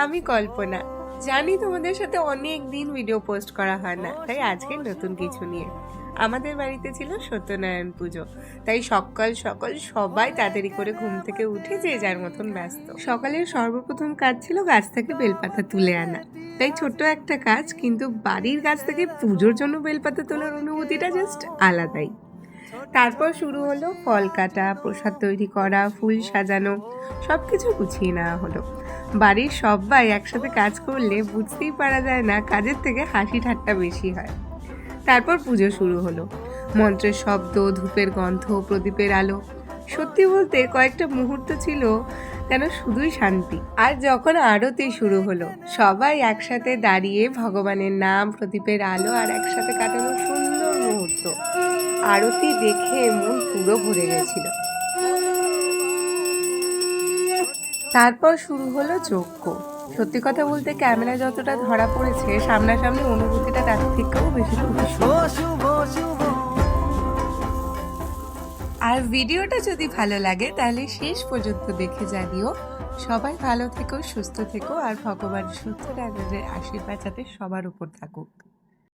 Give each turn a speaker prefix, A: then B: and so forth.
A: আমি কল্পনা। জানি তোমাদের সাথে অনেক দিন ভিডিও পোস্ট করা হয় না, তাই আজকে নতুন কিছু নিয়ে। আমাদের বাড়িতে ছিল সত্যনারায়ণ পুজো, তাই সকাল সকাল সবাই তাড়াতাড়ি করে ঘুম থেকে উঠে যে যার মতন ব্যস্ত। সকালের সর্বপ্রথম কাজ ছিল গাছ থেকে বেলপাতা তুলে আনা। তাই ছোট্ট একটা কাজ, কিন্তু বাড়ির গাছ থেকে পুজোর জন্য বেলপাতা তোলার অনুভূতিটা জাস্ট আলাদাই। তারপর শুরু হলো ফল কাটা, প্রসাদ তৈরি করা, ফুল সাজানো, সবকিছু গুছিয়ে নেওয়া হলো। বাড়ির সবাই একসাথে কাজ করলে বুঝতেই পারা যায় না কাজের থেকে হাসি ঠাট্টা বেশি হয়। তারপর পুজো শুরু হলো। মন্ত্রের শব্দ, ধূপের গন্ধ, প্রদীপের আলো, সত্যি বলতে কয়েকটা মুহূর্ত ছিল যেন শুধুই শান্তি। আর যখন আরতি শুরু হলো, সবাই একসাথে দাঁড়িয়ে ভগবানের নাম, প্রদীপের আলো আর একসাথে কাটানো সুন্দর মুহূর্ত, আরতি দেখে মন পুরো ভরে গেছিল। তারপর শুরু হলো যজ্ঞ। সত্যি কথা বলতে ক্যামেরা যতটা ধরা পড়েছে, সামনাসামনি অনুভূতিটা তার থেকেও বেশি খুশি। আর ভিডিওটা যদি ভালো লাগে তাহলে শেষ পর্যন্ত দেখে জানিও। সবাই ভালো থেকো, সুস্থ থেকো, আর ভগবান সত্যনারায়ণের আশীর্বাদ যাতে সবার উপর থাকুক।